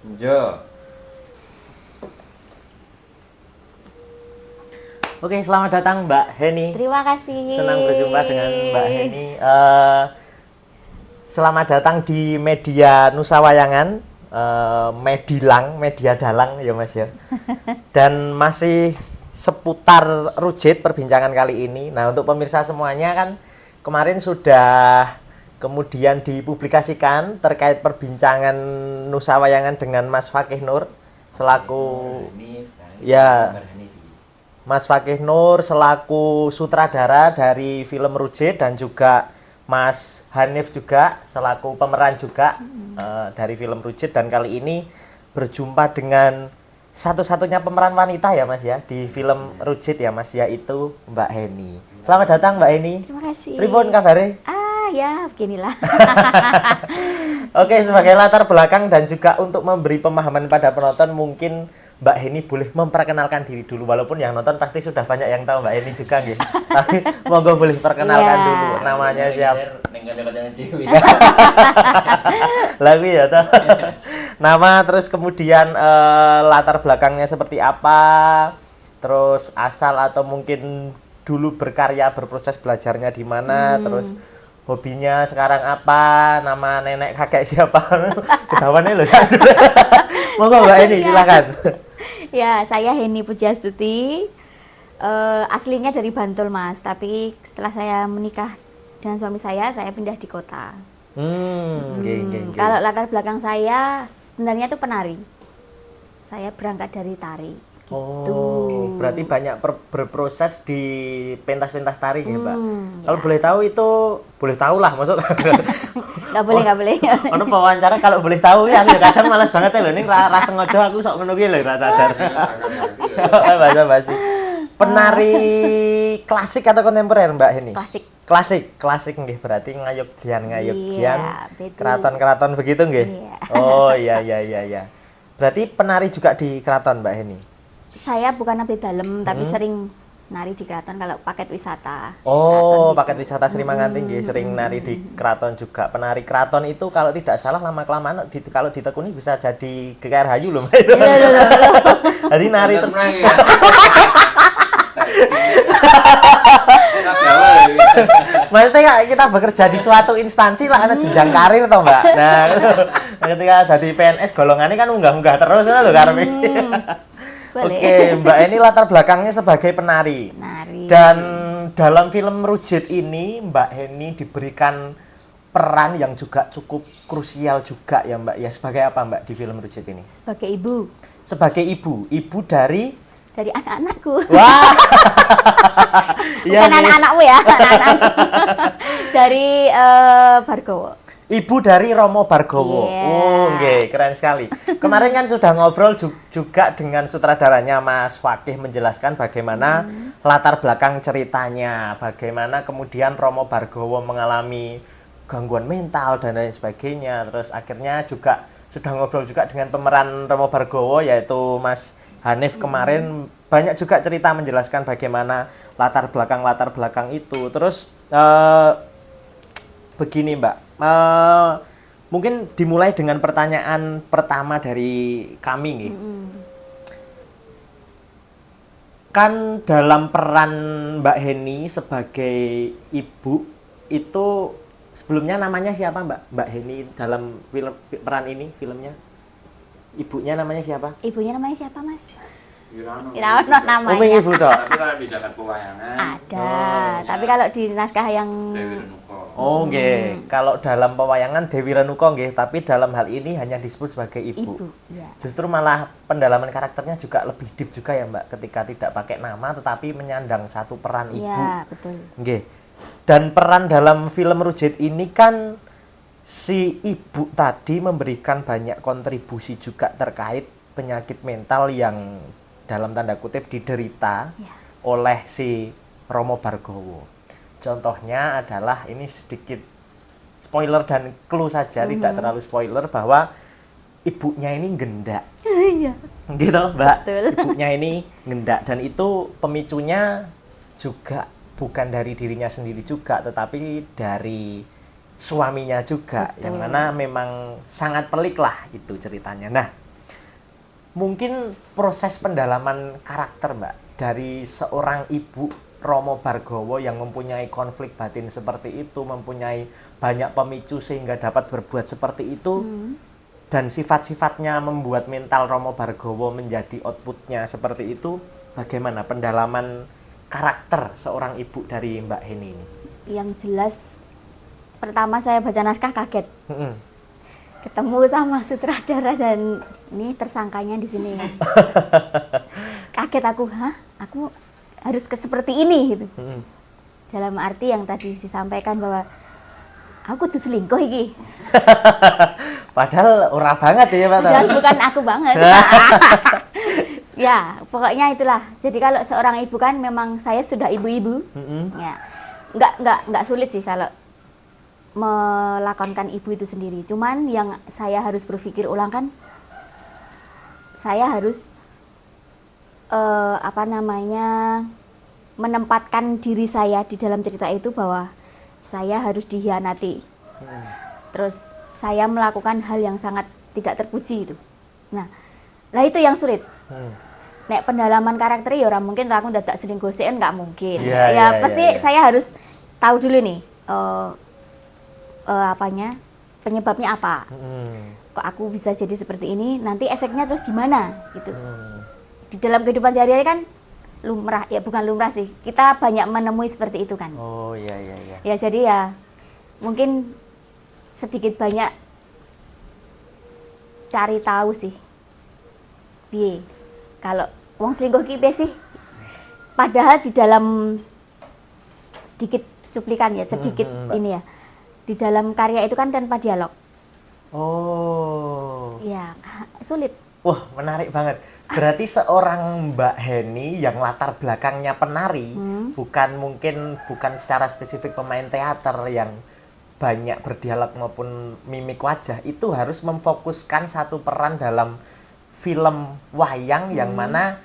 Jo. Oke, selamat datang Mbak Heni. Terima kasih. Senang berjumpa dengan Mbak Heni. Selamat datang di media Nusa Wayangan, Medilang, media dalang ya Mas ya. Dan masih seputar Rujit perbincangan kali ini. Nah, untuk pemirsa semuanya kan kemarin sudah kemudian dipublikasikan terkait perbincangan Nusa Wayangan dengan Mas Fakih Nur selaku Mas Fakih Nur selaku sutradara dari film Rujit dan juga Mas Hanif juga selaku pemeran juga dari film Rujit, dan kali ini berjumpa dengan satu-satunya pemeran wanita ya Mas ya di film Rujit ya Mas, yaitu Mbak Heni. Selamat datang Mbak Heni. Terima kasih. Pripun kabare? Ya beginilah. Oke, sebagai latar belakang dan juga untuk memberi pemahaman pada penonton, mungkin Mbak Heni boleh memperkenalkan diri dulu, walaupun yang nonton pasti sudah banyak yang tahu Mbak Heni juga nggih. Tapi monggo boleh perkenalkan dulu namanya siapa. Lagu ya toh. Nama, terus kemudian latar belakangnya seperti apa, terus asal atau mungkin dulu berkarya berproses belajarnya di mana, terus hobinya sekarang apa, nama nenek kakek siapa. Ketahuannya loh. Monggo Mbak Heni silakan. Ya, saya Heni Pujastuti. Aslinya dari Bantul Mas, tapi setelah saya menikah dengan suami saya pindah di kota. Kalau latar belakang saya sebenarnya itu penari. Saya berangkat dari tari. Gitu. Oh, berarti banyak berproses di pentas-pentas tari ya Mbak. Kalau boleh tahu itu, boleh tahu lah maksud. Nggak boleh. Ono wawancara kalau boleh tahu ya, aku kadang malas banget ya lho, ini ra sengaja aku sok ngono ki lho, ra sadar. Basa-basi. Penari klasik atau kontemporer Mbak Heni? Klasik nggih, berarti ngayuk-jian. Keraton-keraton begitu nggih? Iya. Oh iya. Berarti penari juga di keraton Mbak Heni? Saya bukan abdi dalem, tapi sering nari di keraton kalau paket wisata. Oh, paket wisata Sri Manganti nggih, sering nari di keraton juga. Penari keraton itu kalau tidak salah lama-kelamaan kalau ditekuni bisa jadi GKR Hayu loh. Jadi nari terus. Maksudnya kita bekerja di suatu instansi lah, ada jenjang karir toh Mbak. Nah, ketika jadi PNS golongannya kan unggah-unggah terus lho karepe. Oke, Mbak ini latar belakangnya sebagai penari. Dan dalam film Rujit ini Mbak Heni diberikan peran yang juga cukup krusial juga ya Mbak. Ya, sebagai apa Mbak di film Rujit ini? Sebagai ibu. Sebagai ibu dari anak-anakku. Wah. Bukan anak-anakmu ya, anak-anakku. Dari Bargowo. Ibu dari Romo Bargowo. Oh, nggih, keren sekali. Kemarin kan sudah ngobrol juga dengan sutradaranya Mas Fakih, menjelaskan bagaimana latar belakang ceritanya, bagaimana kemudian Romo Bargowo mengalami gangguan mental dan lain sebagainya. Terus akhirnya juga sudah ngobrol juga dengan pemeran Romo Bargowo yaitu Mas Hanif kemarin, banyak juga cerita menjelaskan bagaimana latar belakang itu. Terus begini Mbak, mungkin dimulai dengan pertanyaan pertama dari kami nih. Kan dalam peran Mbak Heni sebagai ibu itu sebelumnya namanya siapa Mbak Heni dalam peran ini filmnya? Ibunya namanya siapa? Ibunya namanya siapa Mas? Irano namanya. Ibu toh. Tapi kalau di Jakarta Pewayangan Ada, tapi kalau di naskah yang Dewi Renuko. Oh nggih, kalau dalam pewayangan Dewi Renuko nggih, tapi dalam hal ini hanya disebut sebagai ibu. Ya. Justru malah pendalaman karakternya juga lebih deep juga ya Mbak, ketika tidak pakai nama tetapi menyandang satu peran ibu. Ya, betul. Nggih. Dan peran dalam film Rujit ini kan si ibu tadi memberikan banyak kontribusi juga terkait penyakit mental yang dalam tanda kutip diderita oleh si Romo Bargowo. Contohnya adalah, ini sedikit spoiler dan clue saja, tidak terlalu spoiler, bahwa ibunya ini gendak. Iya. Gitu Mbak. Betul. Ibunya ini gendak, dan itu pemicunya juga bukan dari dirinya sendiri juga, tetapi dari suaminya juga. Betul. Yang mana memang sangat pelik lah itu ceritanya. Nah, mungkin proses pendalaman karakter Mbak dari seorang ibu Romo Bargowo yang mempunyai konflik batin seperti itu, mempunyai banyak pemicu sehingga dapat berbuat seperti itu, dan sifat-sifatnya membuat mental Romo Bargowo menjadi outputnya seperti itu. Bagaimana pendalaman karakter seorang ibu dari Mbak Heni ini? Yang jelas, pertama saya baca naskah kaget. Ketemu sama sutradara dan ini tersangkanya di sini. Kaget aku, aku harus seperti ini gitu. Dalam arti yang tadi disampaikan bahwa aku tuh selingkuh iki. Padahal ora banget ya Pak. Padahal bukan aku banget. Ya, pokoknya itulah. Jadi kalau seorang ibu kan memang saya sudah ibu-ibu. Ya. Enggak sulit sih kalau melakonkan ibu itu sendiri. Cuman yang saya harus berpikir ulang kan, saya harus menempatkan diri saya di dalam cerita itu bahwa saya harus dikhianati. Terus saya melakukan hal yang sangat tidak terpuji itu. Nah, lah itu yang sulit. Nek pendalaman karakter ya orang mungkin aku dadak selingkuh sih enggak mungkin. Pasti saya harus tahu dulu nih penyebabnya apa. Kok aku bisa jadi seperti ini, nanti efeknya terus gimana gitu. Di dalam kehidupan sehari-hari kan lumrah, ya bukan lumrah sih, kita banyak menemui seperti itu kan. Oh iya. Ya jadi ya mungkin sedikit banyak cari tahu sih piye kalau wong selingkuh ki piye sih, padahal di dalam sedikit cuplikan ya, sedikit ini ya, di dalam karya itu kan tanpa dialog. Oh ya sulit. Wah, menarik banget. Berarti seorang Mbak Heni yang latar belakangnya penari, bukan secara spesifik pemain teater yang banyak berdialog maupun mimik wajah, itu harus memfokuskan satu peran dalam film wayang yang mana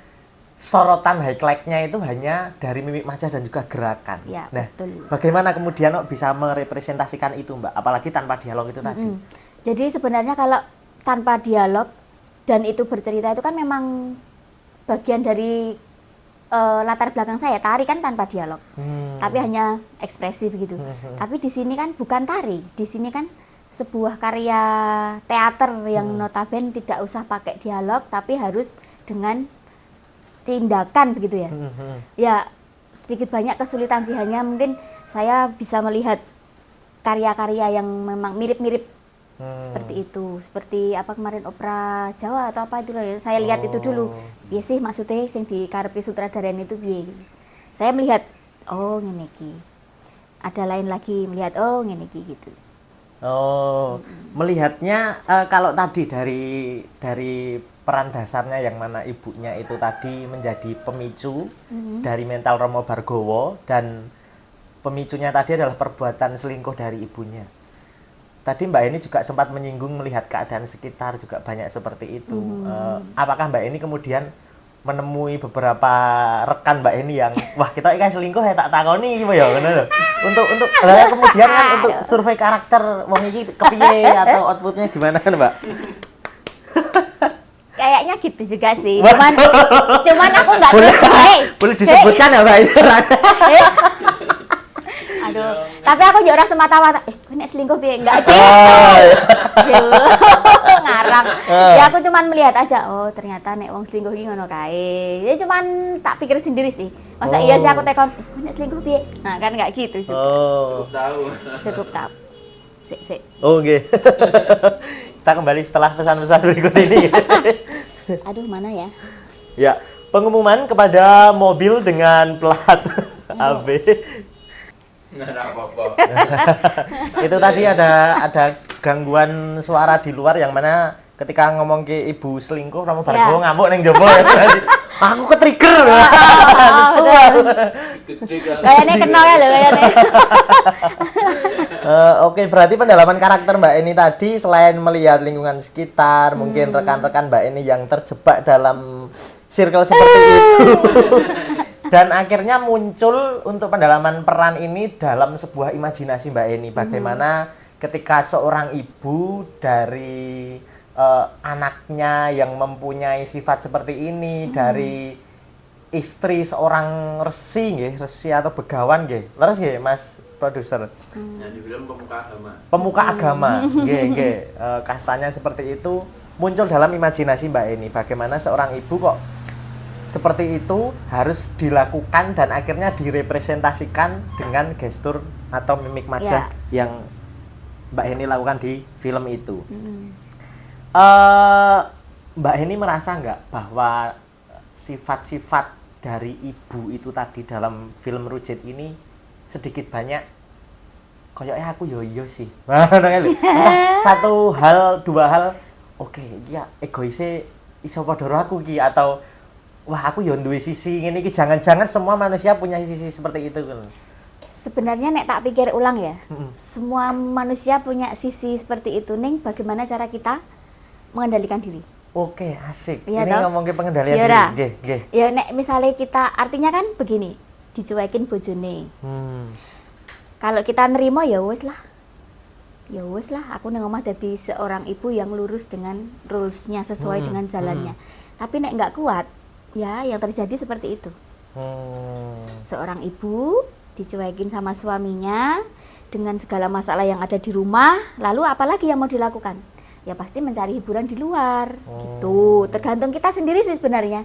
sorotan highlight-nya itu hanya dari mimik wajah dan juga gerakan. Ya, nah, betul. bagaimana kemudian bisa merepresentasikan itu, Mbak? Apalagi tanpa dialog itu tadi. Jadi sebenarnya kalau tanpa dialog dan itu bercerita itu kan memang bagian dari latar belakang saya. Tari kan tanpa dialog, tapi hanya ekspresi begitu. Tapi di sini kan bukan tari, di sini kan sebuah karya teater yang notabene tidak usah pakai dialog, tapi harus dengan tindakan begitu ya. Ya sedikit banyak kesulitan sih, hanya mungkin saya bisa melihat karya-karya yang memang mirip-mirip. Seperti itu, seperti apa kemarin opera Jawa atau apa itu loh ya. Saya lihat itu dulu. Piye sih maksudnya sing dikarepi sutradara itu piye gitu. Saya melihat oh ngene iki. Ada lain lagi melihat oh ngene iki gitu. Oh, melihatnya kalau tadi dari peran dasarnya yang mana ibunya itu tadi menjadi pemicu dari mental Romo Bargowo, dan pemicunya tadi adalah perbuatan selingkuh dari ibunya. Tadi Mbak Eni juga sempat menyinggung melihat keadaan sekitar juga banyak seperti itu. Apakah Mbak Eni kemudian menemui beberapa rekan Mbak Eni yang wah kita iki selingkuh ya tak takoni gitu ya ngono lho. Untuk kemudian kan untuk survei karakter wong iki kepiye atau outputnya gimana kan Mbak? Kayaknya gitu juga sih. Cuman aku nggak boleh disebutkan ya Mbak ini. Aduh, tapi aku juga rasa semata-mata, kok nek selingkuh piye enggak gitu. Ngarang. Ya aku cuman melihat aja, oh ternyata nek wong selingkuh iki ngono kae. Ya cuman tak pikir sendiri sih. Masa iya sih aku tekon, kok nek selingkuh piye? Nah, kan enggak gitu sih. Cukup tahu. Sik. Oh, nggih. Kita kembali setelah pesan-pesan berikut ini. Aduh, mana ya? Ya, pengumuman kepada mobil dengan plat AB. Nggak apa-apa. Itu tadi ada gangguan suara di luar yang mana ketika ngomong ke ibu selingkuh Romo Bargowo ngamuk neng jopo ya. Aku ke-trigger. Kayaknya kenal ya lho kayaknya. Oke, berarti pendalaman karakter Mbak Eni tadi selain melihat lingkungan sekitar, mungkin rekan-rekan Mbak Eni yang terjebak dalam circle seperti itu. Dan akhirnya muncul untuk pendalaman peran ini dalam sebuah imajinasi Mbak Eni. Bagaimana ketika seorang ibu dari anaknya yang mempunyai sifat seperti ini dari istri seorang resi nggih, resi atau begawan nggih. Leres nggih Mas produser? Yang di film pemuka agama. Pemuka agama, nggih nggih. Kastanya seperti itu muncul dalam imajinasi Mbak Eni. Bagaimana seorang ibu kok seperti itu harus dilakukan dan akhirnya direpresentasikan dengan gestur atau mimik wajah yang Mbak Eni lakukan di film itu. Mbak Eni merasa nggak bahwa sifat-sifat dari ibu itu tadi dalam film Rujet ini sedikit banyak koyoknya aku yo sih. Satu hal, dua hal, oke, ya egoisnya iso padha aku ki, atau wah aku yo duwe sisi ngene iki, jangan-jangan semua manusia punya sisi seperti itu kan. Sebenarnya nek tak pikir ulang ya, semua manusia punya sisi seperti itu, ning bagaimana cara kita mengendalikan diri. Oke, asik. Ya, ini ngomongin pengendalian diri. Nggih, nggih. Ya nek misalnya kita, artinya kan begini, dicuekin bojone. Kalau kita nerima ya wis lah. Ya wis lah, aku ning omah dadi seorang ibu yang lurus dengan rules-nya, sesuai dengan jalannya. Tapi nek nggak kuat, ya yang terjadi seperti itu. Seorang ibu dicuekin sama suaminya dengan segala masalah yang ada di rumah, lalu apalagi yang mau dilakukan? Ya pasti mencari hiburan di luar, gitu. Tergantung kita sendiri sih sebenarnya.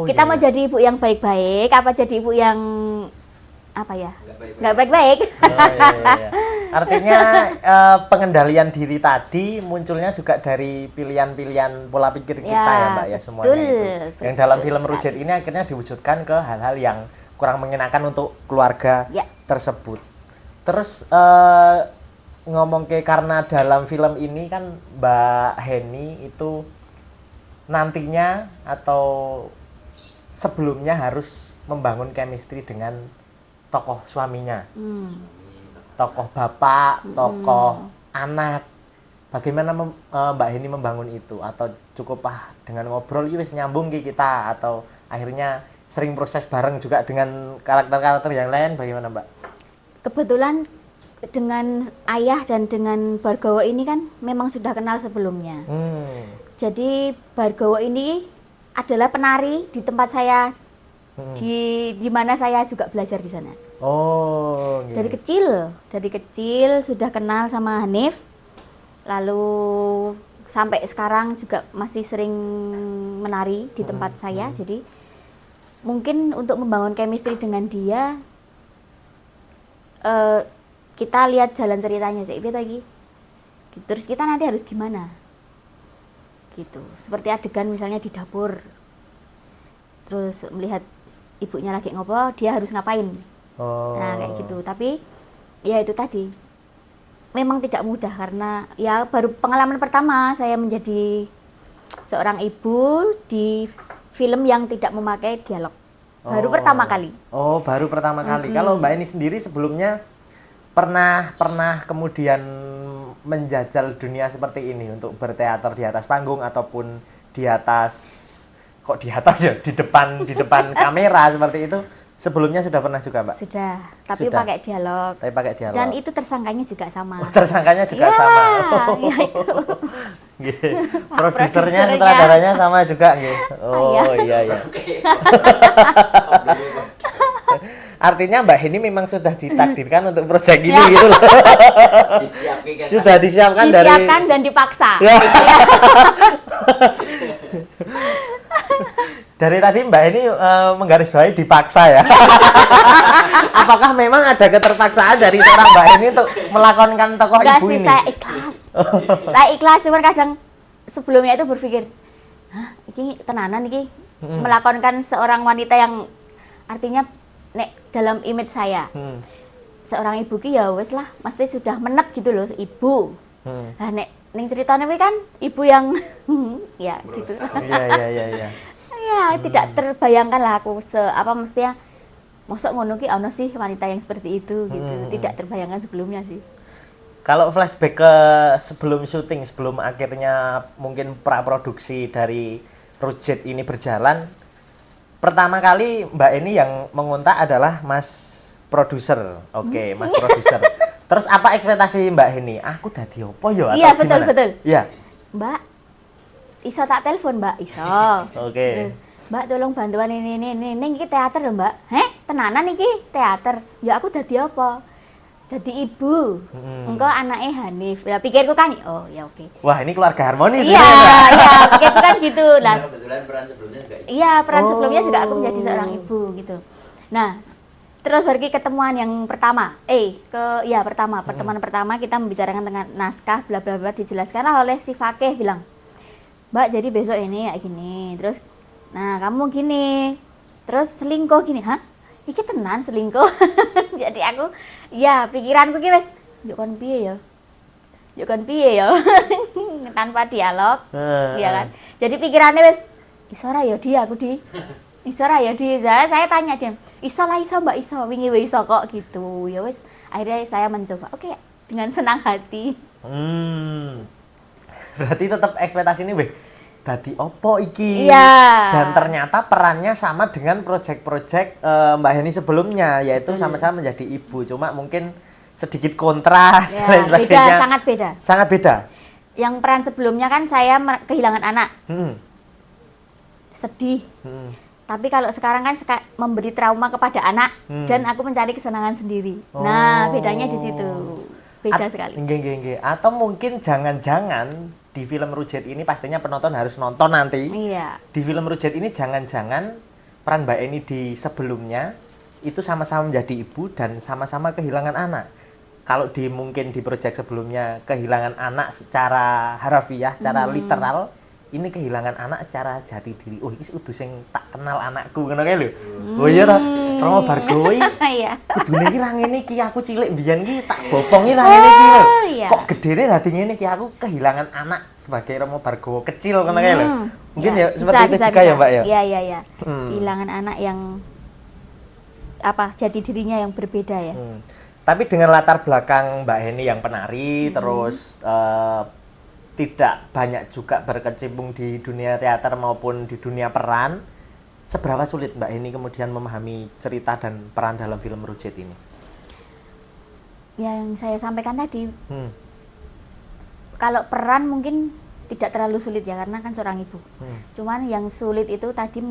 Kita mau jadi ibu yang baik-baik, apa jadi ibu yang apa ya? Nggak baik-baik. Iya. Artinya pengendalian diri tadi munculnya juga dari pilihan-pilihan pola pikir kita ya Mbak ya, semuanya betul, itu. Yang dalam film Rujet ini akhirnya diwujudkan ke hal-hal yang kurang mengenakan untuk keluarga tersebut. Terus ngomong ke, karena dalam film ini kan Mbak Heni itu nantinya atau sebelumnya harus membangun chemistry dengan tokoh suaminya, tokoh bapak, tokoh anak. Bagaimana Mbak Heni membangun itu? Atau cukup dengan ngobrol wis nyambung ke kita, atau akhirnya sering proses bareng juga dengan karakter-karakter yang lain? Bagaimana Mbak? Kebetulan dengan ayah dan dengan Bargowo ini kan memang sudah kenal sebelumnya. Jadi Bargowo ini adalah penari di tempat saya, di mana saya juga belajar di sana. Okay. Dari kecil sudah kenal sama Hanif, lalu sampai sekarang juga masih sering menari di tempat saya. Jadi mungkin untuk membangun chemistry dengan dia, kita lihat jalan ceritanya sih, lagi. Terus kita nanti harus gimana? Gitu. Seperti adegan misalnya di dapur. Terus melihat ibunya lagi ngobrol, dia harus ngapain? Nah, kayak gitu. Tapi ya itu tadi. Memang tidak mudah karena ya baru pengalaman pertama saya menjadi seorang ibu di film yang tidak memakai dialog. Baru pertama kali. Baru pertama kali. Kalau Mbak ini sendiri sebelumnya pernah kemudian menjajal dunia seperti ini untuk berteater di atas panggung ataupun di atas ya, di depan kamera seperti itu, sebelumnya sudah pernah juga Mbak? Sudah, tapi pakai dialog. Dan itu tersangkanya juga sama. Tersangkanya juga sama. Ya itu. Produsernya, sutradaranya sama juga nggih. Iya. Artinya Mbak Heni memang sudah ditakdirkan untuk proyek ini gitu loh. Sudah disiapkan dan dipaksa. Dari tadi Mbak Heni menggarisbawahi dipaksa ya. Apakah memang ada keterpaksaan dari seorang Mbak Heni untuk melakonkan tokoh ibu ini? Saya ikhlas. Saya ikhlas, cuman kadang sebelumnya itu berpikir, ini tenanan ini melakonkan seorang wanita yang artinya nek dalam image saya seorang ibu ki ya wes lah mesti sudah menep gitu loh ibu. Nah nek ning ceritanya kan ibu yang ya gitu. Iya. Ya tidak terbayangkan lah aku mestinya mosok ngono ki ono sih wanita yang seperti itu gitu. Tidak terbayangkan sebelumnya sih. Kalau flashback ke sebelum syuting, sebelum akhirnya mungkin praproduksi dari Rujet ini berjalan, pertama kali Mbak Eni yang mengontak adalah Mas Produser. Oke, Mas Produser. Terus apa ekspektasi Mbak Eni? Aku dadi opo ya? Iya, betul. Iya. Mbak, iso tak telepon, Mbak, iso. Oke. Terus, Mbak tolong bantuan ini iki teater lho, Mbak. Heh, tenanan iki teater. Ya aku dadi apa? Dadi ibu. Engko anake Hanif. Ya pikirku kan, oh ya oke. Wah, ini keluarga harmonis Iya, ini, Mbak. iya, pikirku kan gitu. Lah, Kebetulan peran sebelumnya juga itu. iya, peran Oh. sebelumnya juga aku menjadi seorang ibu gitu. Nah, terus pergi ketemuan yang pertama. Pertemuan pertama kita membicarakan dengan naskah bla bla bla, dijelaskanlah oleh si Fakih bilang, "Mbak, jadi besok ini kayak gini." Terus, "Nah, kamu gini." Terus selingkuh gini. Hah? Iki tenan selingkuh. Jadi aku, ya pikiranku ki wis yo kon piye ya? Yo kon piye ya? Tanpa dialog. Iya kan? Jadi pikirannya wis iso ra ya di aku di. Iso ra ya di. Saya tanya dia, "Iso lah iso Mbak, iso. Wingi wis iso kok." Gitu. Ya wis akhirnya saya mencoba. Oke, dengan senang hati. Berarti tetap ekspektasi ini weh dadi opo iki. Iya. Dan ternyata perannya sama dengan project-project Mbak Heni sebelumnya, yaitu sama-sama menjadi ibu. Cuma mungkin sedikit kontras Ya, dan sebagainya. beda, sangat beda. Sangat beda. Yang peran sebelumnya kan saya kehilangan anak. Sedih. Tapi kalau sekarang kan memberi trauma kepada anak dan aku mencari kesenangan sendiri. Nah, bedanya di situ. Beda sekali. Nggih. Atau mungkin jangan-jangan di film Rujet ini pastinya penonton harus nonton nanti. Iya. Di film Rujet ini jangan-jangan peran Mbak Eni di sebelumnya itu sama-sama menjadi ibu dan sama-sama kehilangan anak. Kalau mungkin di proyek sebelumnya kehilangan anak secara harafiah, secara literal, ini kehilangan anak secara jati diri. Oh, iki kudu sing tak kenal anakku ngono kae lho. Oh iya ta, Romo Bargowo iki Iya. kudune iki ra ngene iki, aku cilik mbiyen iki tak bopongi ra ngene iki lho. Iya. Kok gedene dadi ngene iki, aku kehilangan anak sebagai Romo Bargowo kecil ngono kae lho. Mungkin ya seperti itu juga ya, Mbak ya. Iya. Kehilangan anak yang jati dirinya yang berbeda ya. Tapi dengan latar belakang Mbak Heni yang penari, terus tidak banyak juga berkecimpung di dunia teater maupun di dunia peran, seberapa sulit Mbak Heni kemudian memahami cerita dan peran dalam film Rujet ini? Yang saya sampaikan tadi, kalau peran mungkin tidak terlalu sulit ya, karena kan seorang ibu. Cuman yang sulit itu tadi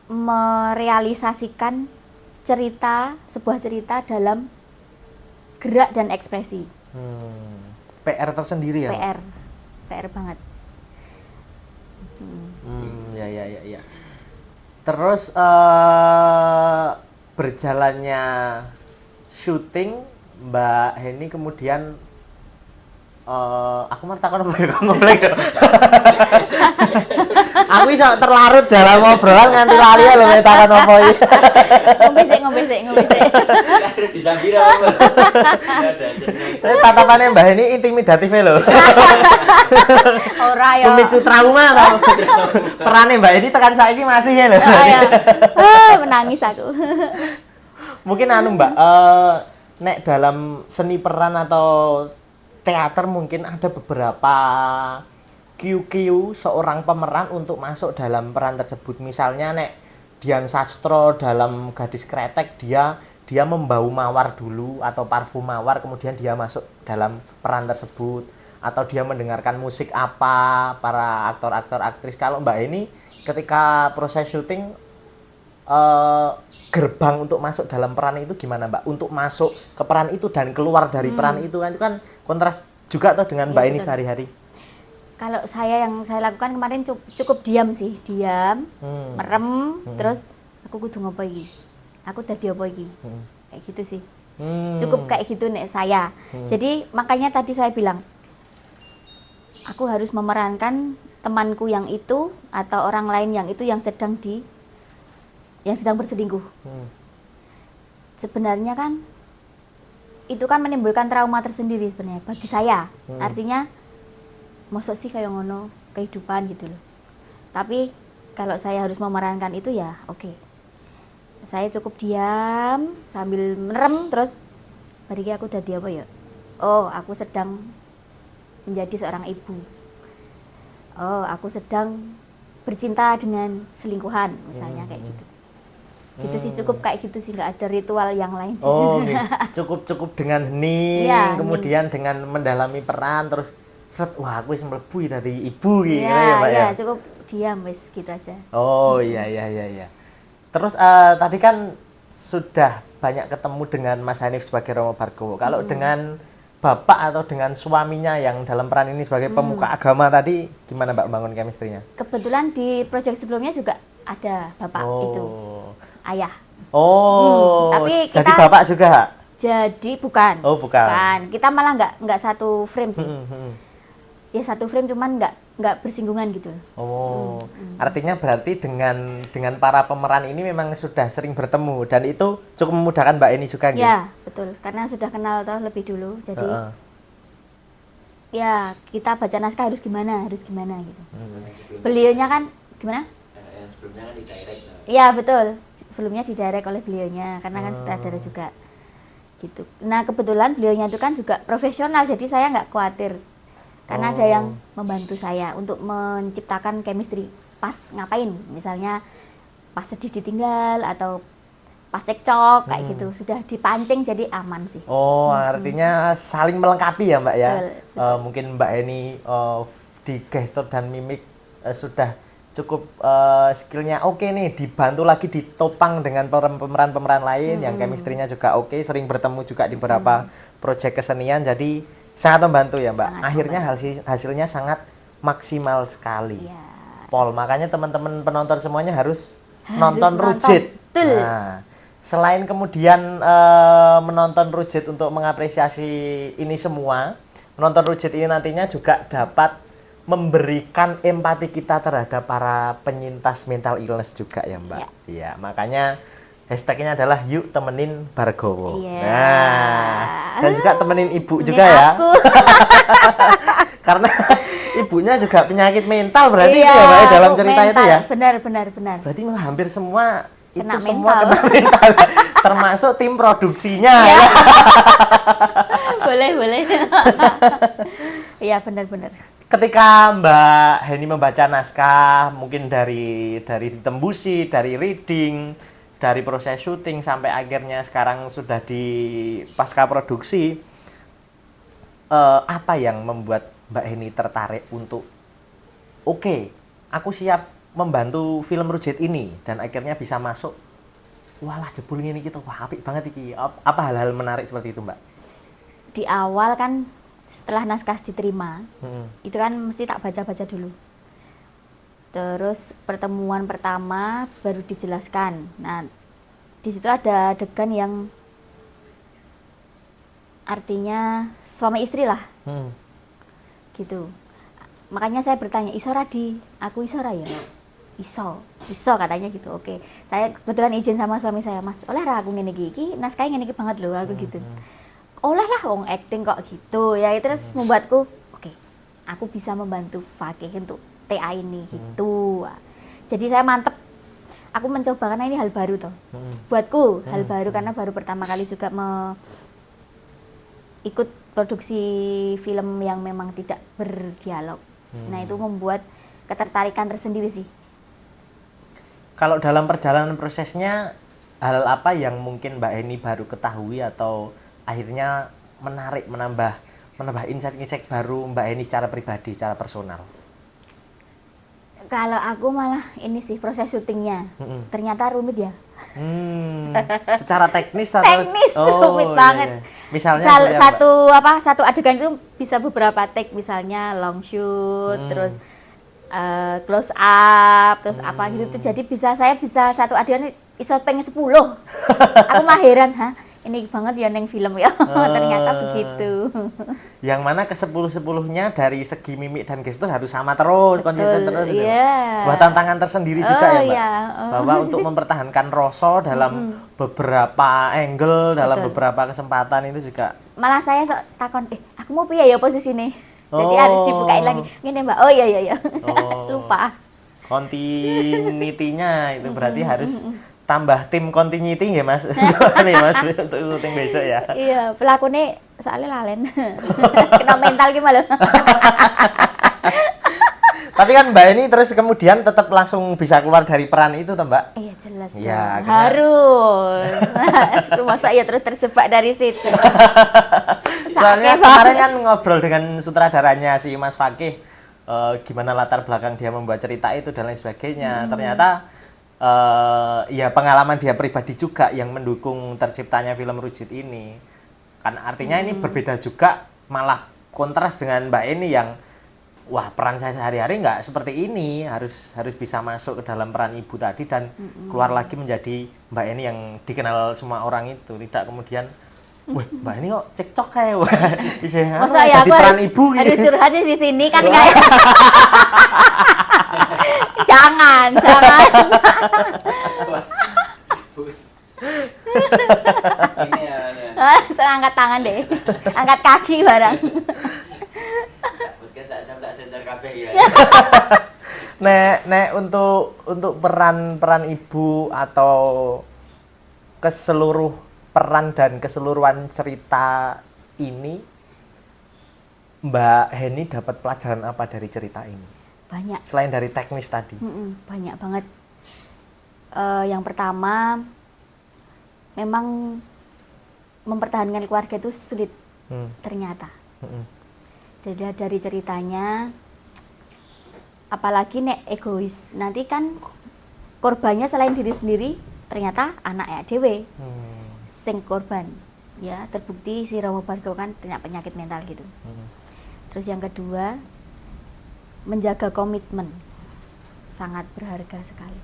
merealisasikan sebuah cerita dalam gerak dan ekspresi. PR tersendiri ya? PR banget. Ya. Terus berjalannya syuting Mbak Heni kemudian aku mau takon apa ya ngomong. Aku iso terlarut dalam obrolan nganti lali lho mek takon apa iki. Ngombe sik. Harus disambira apa? Tatapannya Mbak Heni intimidatif lho. Ora ya. Pemicu trauma tau. Perannya Mbak Heni tekan saiki masih ya lho. Ya. Menangis aku. Mungkin Mbak, nek dalam seni peran atau teater mungkin ada beberapa QQ seorang pemeran untuk masuk dalam peran tersebut. Misalnya nek Dian Sastro dalam Gadis Kretek, dia membau mawar dulu atau parfum mawar, kemudian dia masuk dalam peran tersebut, atau dia mendengarkan musik apa para aktor-aktor aktris. Kalau Mbak ini ketika proses syuting gerbang untuk masuk dalam peran itu gimana Mbak? Untuk masuk ke peran itu dan keluar dari peran itu kan kontras juga tuh dengan Mbak ini sehari-hari. Kalau yang saya lakukan kemarin cukup diam sih, merem, terus aku kudu ngopo iki? Aku dadi apa iki? Kayak gitu sih. Cukup kayak gitu nek saya. Jadi makanya tadi saya bilang aku harus memerankan temanku yang itu atau orang lain yang itu yang sedang berselingkuh. Sebenarnya kan itu kan menimbulkan trauma tersendiri sebenarnya bagi saya. Artinya mosok sih kayak ngono kehidupan gitu loh. Tapi kalau saya harus memerankan itu ya oke. Saya cukup diam sambil merem, terus bariki aku dadi apa ya? Oh, aku sedang menjadi seorang ibu. Oh, aku sedang bercinta dengan selingkuhan misalnya kayak gitu. Gitu sih, cukup kayak gitu sih, nggak ada ritual yang lain. Oh, cukup dengan hening, Ya, kemudian dengan mendalami peran, terus wah aku wis mlebu dari ibu gitu Iya, ya Mbak ya. iya, cukup diam wis gitu aja. Oh iya. Terus tadi kan sudah banyak ketemu dengan Mas Hanif sebagai Romo Bargowo. Kalau dengan Bapak atau dengan suaminya yang dalam peran ini sebagai pemuka agama tadi, gimana Mbak bangun chemistry-nya? Kebetulan di proyek sebelumnya juga ada Bapak itu, ayah. Tapi jadi kita Bapak juga? jadi bukan. Oh bukan. Kita malah nggak satu frame sih. Ya satu frame cuman nggak bersinggungan gitu. Artinya berarti dengan para pemeran ini memang sudah sering bertemu dan itu cukup memudahkan Mbak Eni juga gitu? Ya betul, karena sudah kenal toh lebih dulu, jadi ya kita baca naskah harus gimana gitu. Beliaunya kan gimana? Yang sebelumnya kan di direct. Iya betul, sebelumnya di direct oleh beliaunya karena kan sutradara juga gitu. Nah kebetulan beliaunya itu kan juga profesional, jadi saya nggak khawatir karena ada yang membantu saya untuk menciptakan chemistry pas ngapain, misalnya pas sedih ditinggal atau pas cekcok kayak gitu, sudah dipancing jadi aman sih. Artinya saling melengkapi ya Mbak ya. Betul. Mungkin Mbak Eni di gestur dan mimik sudah cukup skillnya oke nih, dibantu lagi ditopang dengan pemeran-pemeran lain yang chemistry-nya juga oke, sering bertemu juga di beberapa proyek kesenian, jadi sangat membantu ya Mbak. Akhirnya hasilnya sangat maksimal sekali. Ya. Pol, makanya teman-teman penonton semuanya harus nonton Rujit. Nah, selain kemudian menonton Rujit untuk mengapresiasi ini semua, menonton Rujit ini nantinya juga dapat memberikan empati kita terhadap para penyintas mental illness juga ya Mbak. Iya, makanya hashtagnya adalah yuk temenin Bargowo. Nah, dan juga temenin ibu juga ya. Karena ibunya juga penyakit mental berarti itu ya Mbak dalam cerita mental, itu ya. Benar. Berarti hampir semua kena itu mental. semua kena mental. Termasuk tim produksinya ya. Boleh. Iya benar. Ketika Mbak Heni membaca naskah, mungkin dari ditembusi, dari reading, dari proses syuting sampai akhirnya sekarang sudah di pasca produksi, apa yang membuat Mbak Heni tertarik untuk oke, aku siap membantu film Rujit ini dan akhirnya bisa masuk, walah jebul ini gitu, wah apik banget iki. Apa hal-hal menarik seperti itu Mbak? Di awal kan setelah naskah diterima, itu kan mesti tak baca-baca dulu. Terus pertemuan pertama baru dijelaskan. Nah, di situ ada adegan yang artinya suami istri lah, gitu. Makanya saya bertanya, iso Radi, aku iso ra ya? Iso katanya gitu. Oke, saya kebetulan izin sama suami saya, Mas, oleh ra aku ngene iki naskahnya ngene iki banget loh, aku gitu. Oleh lah wong acting kok gitu ya, terus membuatku oke, aku bisa membantu Fakih untuk TA ini gitu. Jadi saya mantep, aku mencoba karena ini hal baru toh buatku, hal baru karena baru pertama kali juga ikut produksi film yang memang tidak berdialog. Nah itu membuat ketertarikan tersendiri sih. Kalau dalam perjalanan prosesnya, hal apa yang mungkin Mbak Heni baru ketahui atau akhirnya menarik, menambah insight baru Mbak Heni secara pribadi, secara personal? Kalau aku malah ini sih proses syutingnya, ternyata rumit ya. Secara teknis atau teknis rumit banget. Iya. Misalnya satu adegan itu bisa beberapa take, misalnya long shoot, terus close up, terus apa gitu. Jadi saya bisa satu adegan iso pengen 10. Aku mah heran, ini banget ya neng film ya. Ternyata begitu. Yang mana ke-10-10-nya dari segi mimik dan gestur harus sama terus, konsisten terus. Yeah. Sebuah tantangan tersendiri juga ya Mbak. Yeah. Bahwa untuk mempertahankan rasa dalam beberapa angle, dalam beberapa kesempatan itu juga. Malah saya takon, aku mau piye ya posisi nih. Jadi harus dibukain lagi. Ngene Mbak. Oh iya. Lupa. Continuity-nya itu berarti harus tambah tim continuity ya Mas. Nih Mas untuk syuting besok ya. Iya, pelakunya soalnya lalen. Kena mental gimana? Tapi kan Mbak ini terus kemudian tetap langsung bisa keluar dari peran itu toh Mbak? Iya jelas dong. Ya, harus. Masa ya terus terjebak dari situ. Soalnya Fakih kemarin banget. kan ngobrol dengan sutradaranya si Mas Fakih, gimana latar belakang dia membuat cerita itu dan lain sebagainya. Ternyata ya pengalaman dia pribadi juga yang mendukung terciptanya film Rujit ini. Kan artinya ini berbeda juga, malah kontras dengan Mbak Eni yang wah, peran saya sehari-hari nggak seperti ini, harus bisa masuk ke dalam peran ibu tadi dan keluar lagi menjadi Mbak Eni yang dikenal semua orang itu, tidak kemudian wah, Mbak Eni kok cekcok kayak wah, Masa ya jadi aku peran harus, ibu harus gitu. curhat di sini kan kayak jangan. Ini ya. Saya angkat tangan deh, angkat kaki barang. Podcast saat tak sensor kabeh ya. Nek untuk peran ibu atau keseluruh peran dan keseluruhan cerita ini, Mbak Heni dapat pelajaran apa dari cerita ini? Banyak. Selain dari teknis tadi. Banyak banget. Yang pertama, memang mempertahankan keluarga itu sulit ternyata. Dari ceritanya, apalagi nek egois, nanti kan korbannya selain diri sendiri ternyata anaknya dewe sing korban, ya terbukti si Romo Bargo kan punya penyakit mental gitu. Terus yang kedua, menjaga komitmen sangat berharga sekali.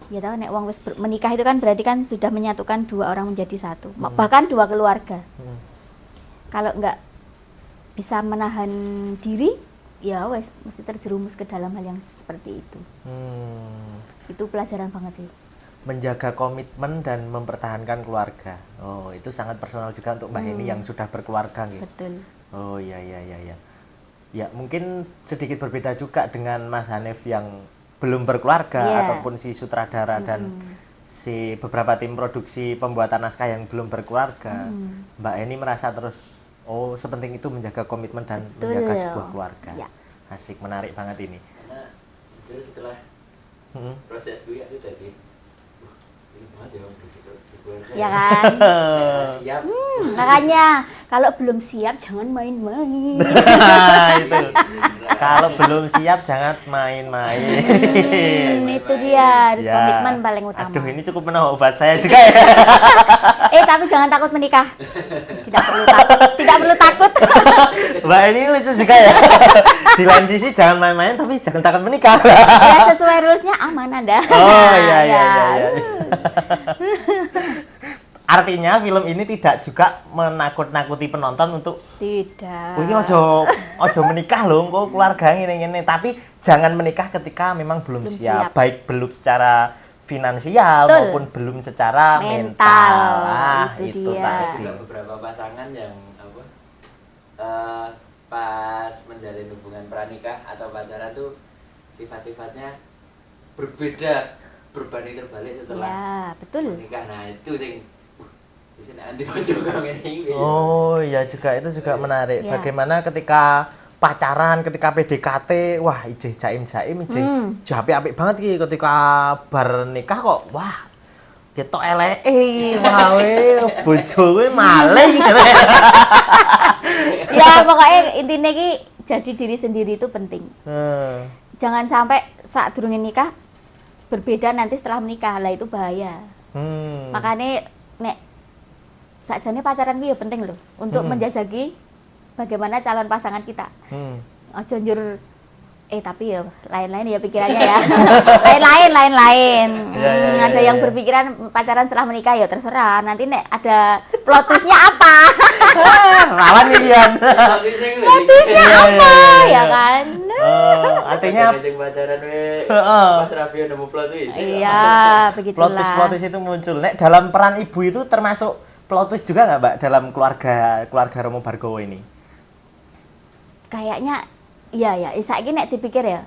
Ya tahu nek wong wis menikah itu kan berarti kan sudah menyatukan dua orang menjadi satu, bahkan dua keluarga. Kalau nggak bisa menahan diri, ya wes mesti terjerumus ke dalam hal yang seperti itu. Itu pelajaran banget sih. Menjaga komitmen dan mempertahankan keluarga. Oh, itu sangat personal juga untuk Mbak Heni yang sudah berkeluarga gitu. Betul. Oh iya. Ya mungkin sedikit berbeda juga dengan Mas Hanif yang belum berkeluarga ataupun si sutradara dan si beberapa tim produksi pembuatan naskah yang belum berkeluarga. Mbak Heni merasa terus sepenting itu menjaga komitmen dan menjaga sebuah keluarga. Ya. Asik, menarik banget ini. Karena jujur setelah proses gue itu tadi ini banget ya begitu di keluarga. Ya kan? Siap. Makanya kalau belum siap jangan main-main. Itu. Kalau belum siap jangan main-main. Itu dia, harus Ya. komitmen paling utama. Aduh, ini cukup menambah obat saya juga ya. Tapi jangan takut menikah. Tidak perlu takut. Mbak ini lucu juga ya. Di lain sisi jangan main-main tapi jangan takut menikah. Ya sesuai rules-nya aman Anda. Oh iya. Artinya film ini tidak juga menakut-nakuti penonton untuk Tidak. ini ojo menikah loh, kok keluarga ini. Tapi jangan menikah ketika memang belum siap. Baik belum secara finansial maupun belum secara mental. Itu dia. tadi. Juga beberapa pasangan yang pas menjalin hubungan pranikah atau pacaran tuh sifat-sifatnya berbeda, berbanding terbalik setelah Ya, betul. menikah. Nah itu sing bisa anti bojo kang ini. Oh iya juga, itu juga menarik. Ya. Bagaimana ketika pacaran, ketika PDKT, wah ijeh jaim-jaim, ijeh apik-apik banget iki, ketika bar nikah kok wah ketok eleke, wah bojo kuwi maling. Ya pokoknya intinya ki jadi diri sendiri itu penting. Jangan sampai saat durungin nikah berbeda nanti setelah menikah, lah itu bahaya. Makanya nek sakjane pacaran ki ya penting loh untuk menjajaki bagaimana calon pasangan kita. Ojo njur tapi ya lain-lain ya pikirannya ya. lain-lain. Ada yang berpikiran pacaran setelah menikah ya terserah. Nanti nek ada plot twist-nya apa? Rawan nih Dian. Twist-nya apa ya kan? Artinya sing pacaran we pas Raffi nemu plot twist. Iya, plot begitulah. twist itu muncul. Nek dalam peran ibu itu termasuk plot twist juga nggak Mbak dalam keluarga Romo Bargowo ini? Kayaknya iya. Saiki nek dipikir ya.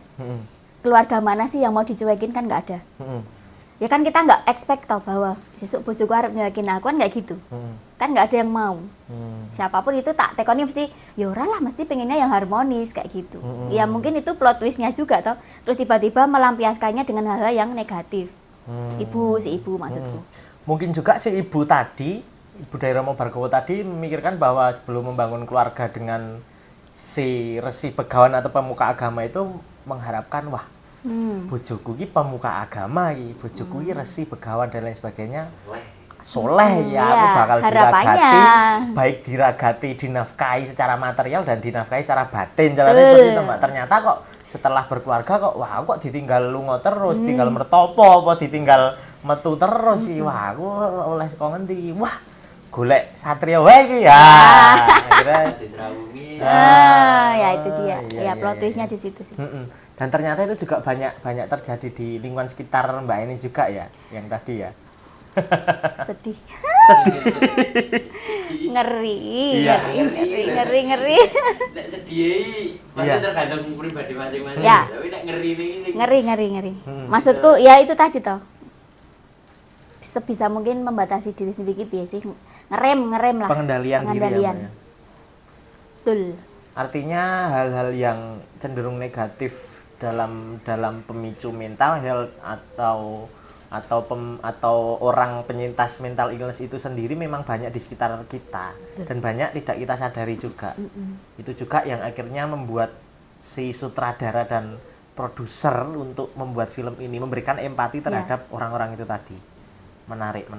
Keluarga mana sih yang mau dicuekin kan nggak ada. Ya kan kita nggak expect tau bahwa besok bojoku arep nyuekin aku kan nggak gitu. Kan nggak ada yang mau. Siapapun itu tak tekoni mesti ya ora lah mesti pengennya yang harmonis kayak gitu. Ya mungkin itu plot twistnya juga toh. Terus tiba-tiba melampiaskannya dengan hal-hal yang negatif. Si ibu maksudku. Mungkin juga si ibu tadi Budaya Romo Bargowo tadi memikirkan bahwa sebelum membangun keluarga dengan si Resi Begawan atau pemuka agama itu mengharapkan wah bojoku ki pemuka agama ki, bojoku ki Resi Begawan dan lain sebagainya. Soleh ya, aku bakal diragati, baik diragati, dinafkahi secara material dan dinafkahi secara batin. Jalannya seperti itu Mbak. Ternyata kok setelah berkeluarga kok wah kok ditinggal lunga terus, tinggal mertopo apa ditinggal metu terus sih. Wah, aku oleh saka ngendi? Wah, golek satria wae iki ya. Akhirnya diserabungi. Ya itu dia. Iya, Ya plot twist-nya di situ sih. Dan ternyata itu juga banyak terjadi di lingkungan sekitar Mbak ini juga ya, yang tadi ya. Sedih. Sedih. Ngeri. Iya. Ngeri. Nek sedih pasti tergantung pribadi masing-masing. Ya. Tapi nek ngeri ini sing Ngeri. Maksudku ya itu tadi toh. Sebisa mungkin membatasi diri sendiri piye sih? Ngerem lah. Pengendalian diri ya, Mbak ya. Betul. Artinya hal-hal yang cenderung negatif dalam pemicu mental health atau orang penyintas mental illness itu sendiri memang banyak di sekitar kita. Betul. Dan banyak tidak kita sadari juga. Itu juga yang akhirnya membuat si sutradara dan produser untuk membuat film ini memberikan empati terhadap orang-orang itu tadi. Menarik.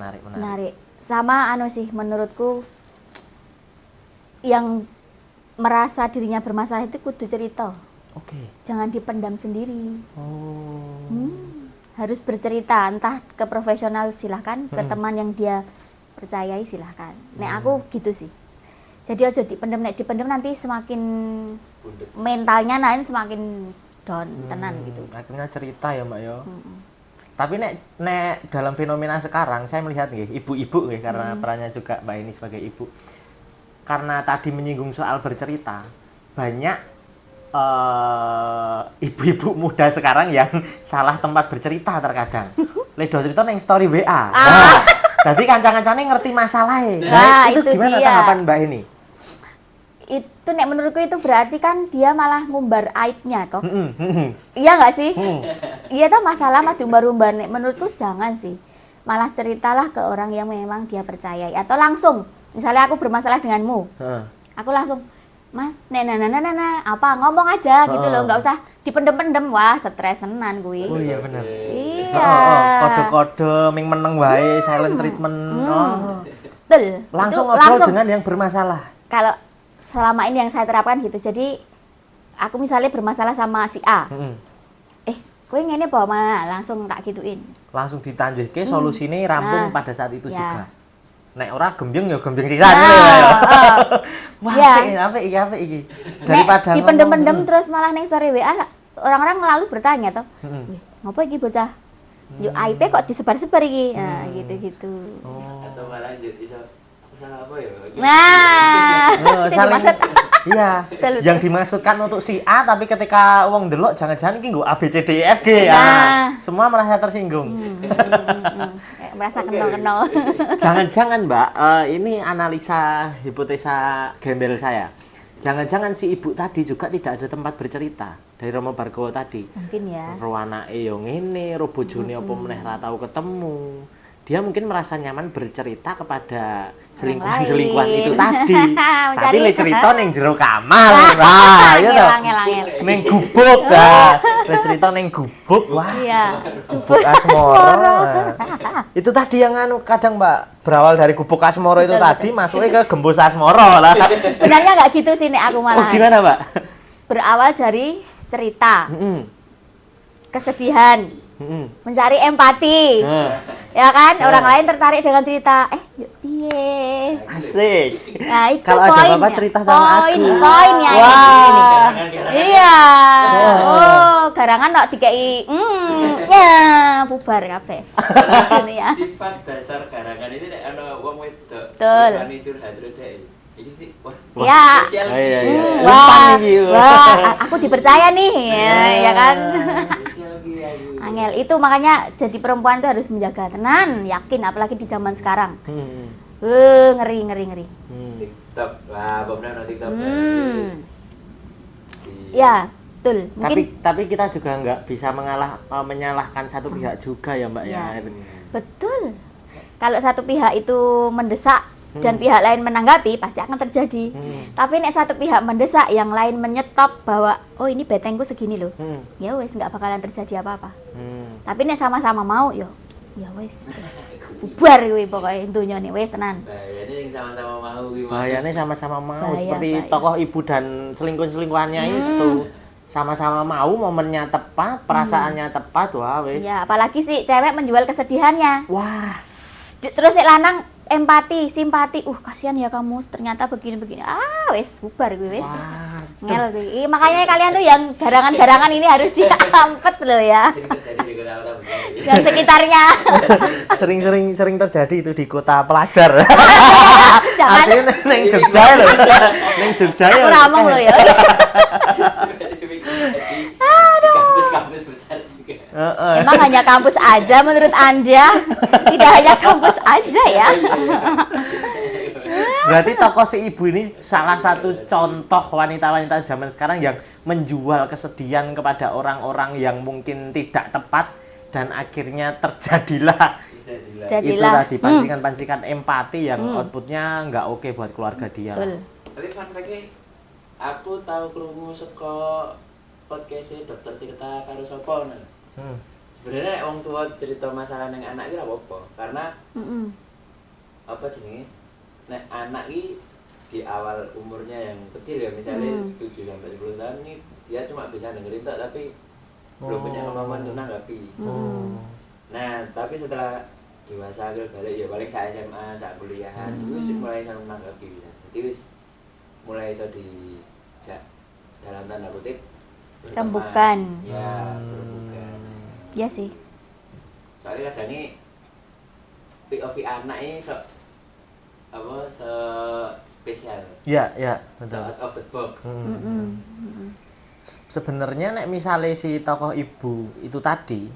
Sama sih menurutku yang merasa dirinya bermasalah itu kudu cerita. Oke. Jangan dipendam sendiri. Harus bercerita, entah ke profesional silahkan, ke teman yang dia percayai silahkan. Nek aku gitu sih. Jadi aja dipendam, nek dipendam nanti semakin mentalnya semakin down tenan gitu. Akhirnya cerita ya Mbak yo. Tapi nek dalam fenomena sekarang saya melihat ibu-ibu karena perannya juga Mbak ini sebagai ibu. Karena tadi menyinggung soal bercerita, banyak ibu-ibu muda sekarang yang salah tempat bercerita terkadang. Ledo cerita neng story WA. Nah, jadi kancang-kancangnya ngerti masalahnya. Nah, itu gimana tanggapan Mbak ini? Itu nek menurutku itu berarti kan dia malah ngumbar aibnya toh. Iya nggak sih? Iya toh masalah mah diumbar-umbar. Nek menurutku jangan sih. Malah ceritalah ke orang yang memang dia percayai atau langsung. Misalnya aku bermasalah denganmu. Aku langsung Mas, apa ngomong aja gitu loh, nggak usah dipendem-pendem. Wah, stres tenan gue. Oh iya benar. Iya. Kode-kode ming meneng wae, silent treatment. Betul. Langsung ngobrol dengan yang bermasalah. Kalau selama ini yang saya terapkan gitu. Jadi aku misalnya bermasalah sama si A. Kowe ngene apa, Ma? Langsung tak gituin. Langsung ditanjihke solusine rampung pada saat itu juga. Nek ora gembyeng ya gembyeng sisan ya. Wah, apik iki. Daripada dipendem-pendem terus malah ning story WA orang-orang lalu bertanya toh. Ngopo iki bocah? Yo aib kok disebar-sebar iki. Nah, gitu-gitu. Atau malah iso salah apa ya? Saling iya. Yang dimaksudkan untuk si A tapi ketika wong ndelok jangan-jangan iki nggo A B C D E F G ya. Semua merasa tersinggung. Merasa kenal-kenal. Jangan-jangan Mbak, ini analisa hipotesa gembel saya. Jangan-jangan si ibu tadi juga tidak ada tempat bercerita dari Romo Bargowo tadi. Mungkin ya. Ro anake yo ngene, ro bojone apa meneh ra tau ketemu. Dia mungkin merasa nyaman bercerita kepada selingkuhan itu tadi. Tapi le cerita ning jero kamar. Nah, iya toh. Ning gubuk. Le cerita ning gubuk. Wah. Iya. Gubuk Asmoro. Itu tadi yang kadang Mbak berawal dari gubuk Asmoro itu tadi masuknya ke gembus Asmoro lah. Sebenarnya enggak gitu sih nek aku malah. Oh, gimana, Mbak? Berawal dari cerita. Kesedihan. Mencari empati. Ya kan, orang lain tertarik dengan cerita. Yuk piye? Asik. Nah, itu kalau ada apa-apa cerita sama aku. Poinnya ini. Iya. Oh, garangan tok dikei. Ya, bubar kabeh. Ya. Sifat dasar garangan ini nek ana wong wedok. Betul. Wani curhat dhek. Iki sih wah. Ya. Wah, aku dipercaya nih. Ya kan. Angel itu makanya jadi perempuan itu harus menjaga tenan, yakin apalagi di zaman sekarang. Ngeri. TikTok. Wah, benar TikTok. Ya, betul. Mungkin tapi kita juga nggak bisa menyalahkan satu pihak juga ya, Mbak ya. Betul. Kalau satu pihak itu mendesak dan pihak lain menanggapi, pasti akan terjadi. Tapi nek satu pihak mendesak, yang lain menyetop bahwa oh ini betengku segini loh, ya wes nggak bakalan terjadi apa-apa. Tapi nek sama-sama mau, ya wes bubar kuwi pokoknya intinya nih wes tenan. Bahayanya yang sama-sama mau gimana? Bahayanya sama-sama mau, Bahaya, seperti bahaya. tokoh ibu dan selingkuh-selingkuhannya itu. Sama-sama mau, momennya tepat, perasaannya tepat, wah wes. Ya apalagi sih cewek menjual kesedihannya. Wah, Terus si lanang empati, simpati. Kasihan ya kamu ternyata begini-begini. Wes bubar gue wes. wah. Ngel gue. Makanya kalian tuh yang garangan-garangan ini harus ditampet loh ya. Sering terjadi di kota-kota begini. Dan sekitarnya. Sering terjadi itu di kota pelajar. Jangan. Artinya neng Jogja loh. Neng Jogja Aku ya. ramong loh ya. Di kampus-kampus besar juga. Emang hanya kampus aja menurut Anda? Tidak hanya kampus aja ya. Berarti tokoh si ibu ini salah satu contoh wanita-wanita zaman sekarang yang menjual kesedihan kepada orang-orang yang mungkin tidak tepat dan akhirnya terjadilah itu Jadilah. tadi pancingan-pancingan empati yang outputnya nggak oke buat keluarga dia. Betul. Tapi fun fact-nya, aku tahu krungu saka podcast Dokter Tirta karo sapa nah. Sebenarnya wong tua cerita masalah nang anak iki ora apa-apa karena apa jenenge? Nek anak iki di awal umurnya yang kecil ya misalnya 7 sampai 10 tahun ini dia cuma bisa dengerin tok tapi belum punya kemampuan untuk nanggapi. Nah, tapi setelah dewasa balik ya paling saya SMA, saya kuliahan, itu mulai bisa menanggapi bisa. Jadi wis mulai iso dalam tanda kutip berteman. Rembukan. Ya, berbukan. Ya sih. Soalnya kadang ini POV anak ini spesial. Ya, So betul. out of the box. Sebenarnya nek misalnya si tokoh ibu itu tadi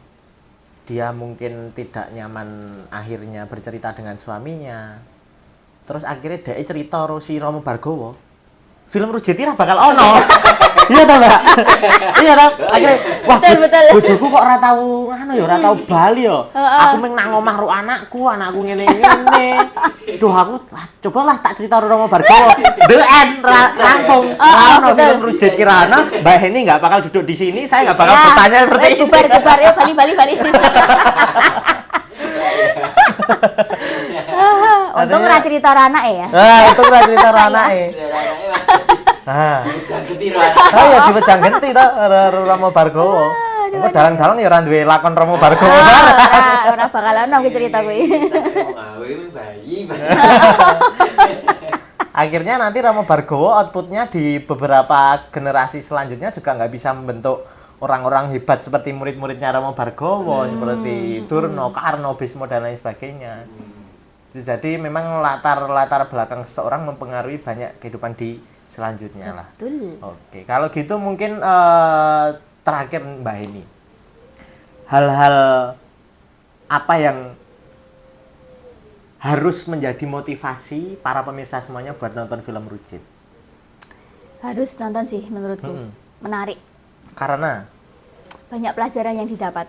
dia mungkin tidak nyaman akhirnya bercerita dengan suaminya. Terus akhirnya dia cerita si Romo Bargowo. Film Rujeti ra bakal ono. Iya ta, Mbak? Iya ta? Akhirnya wah, Betul. bojoku kok ora tau ngono ya, ora tau bali ya. Aku meng nang omah ro anakku ngene-ngene. Duh aku cobalah tak cerita Romo Bargowo. The end rampung. Ono betul. film Rujeti Kirana, Mbak Heni nggak bakal duduk di sini, saya nggak bakal bertanya seperti wes itu. bubar ya bali. Untung ora cerita anak ya. Itu ora cerita anake. Anaknya Nah, jangketi ro ya dipejang genti to Romo Bargowo. Engko dalang-dalang ya ora duwe lakon Romo Bargowo. Ora bakalan ono cerita kuwi. Ngawe bayi. Akhirnya nanti Romo Bargowo outputnya di beberapa generasi selanjutnya juga nggak bisa membentuk orang-orang hebat seperti murid-muridnya Romo Bargowo, seperti Durno, Karno, Bismo dan lain sebagainya. Jadi memang latar belakang seseorang mempengaruhi banyak kehidupan di selanjutnya lah. Betul. Oke, kalau gitu mungkin terakhir Mbak Heni, hal-hal apa yang harus menjadi motivasi para pemirsa semuanya buat nonton film Rujit? Harus nonton sih menurutku. Menarik. Karena Banyak pelajaran yang didapat.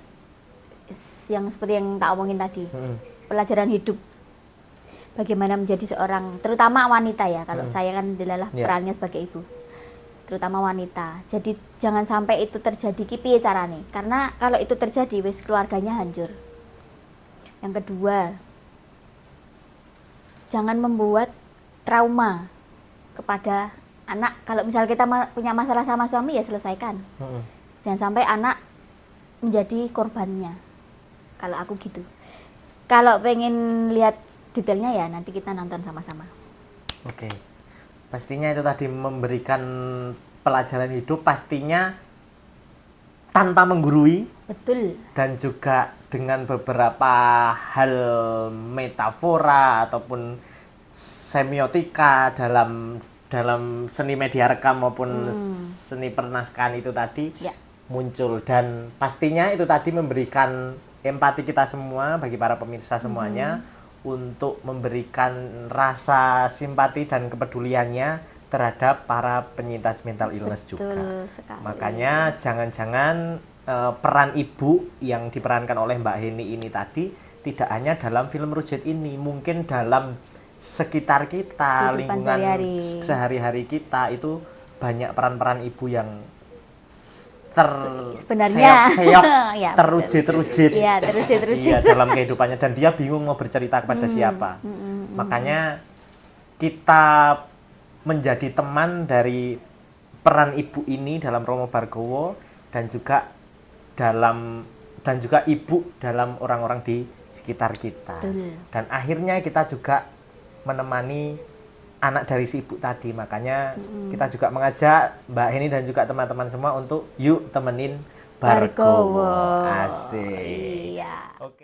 Yang seperti yang tak omongin tadi. Pelajaran hidup. Bagaimana menjadi seorang, terutama wanita ya. Kalau saya kan adalah perannya sebagai ibu. Terutama wanita. Jadi jangan sampai itu terjadi ki piye carane. Karena kalau itu terjadi wis keluarganya hancur. Yang kedua, jangan membuat trauma kepada anak. Kalau misal kita punya masalah sama suami ya selesaikan. Jangan sampai anak menjadi korbannya. Kalau aku gitu. Kalau pengen lihat detailnya ya nanti kita nonton sama-sama. Oke. Pastinya itu tadi memberikan pelajaran hidup pastinya tanpa menggurui. Betul. Dan juga dengan beberapa hal metafora ataupun semiotika dalam seni media rekam maupun seni pernaskahan itu tadi muncul, dan pastinya itu tadi memberikan empati kita semua bagi para pemirsa semuanya untuk memberikan rasa simpati dan kepeduliannya terhadap para penyintas mental illness juga. Sekali. Makanya jangan-jangan peran ibu yang diperankan oleh Mbak Heni ini tadi tidak hanya dalam film Rujit ini, mungkin dalam sekitar kita, Kehidupan lingkungan sehari-hari. sehari-hari kita itu banyak peran-peran ibu yang Sebenarnya seok-seok, ya, terujit-terujit. Iya, terujit-terujit. Iya, dalam kehidupannya, dan dia bingung mau bercerita kepada siapa. Makanya kita menjadi teman dari peran ibu ini dalam Romo Bargowo, dan juga ibu dalam orang-orang di sekitar kita. Betul. Dan akhirnya kita juga menemani anak dari si ibu tadi. Makanya kita juga mengajak Mbak Heni dan juga teman-teman semua untuk yuk temenin Bargowo. Bargowo. Asik. Iya. Oke.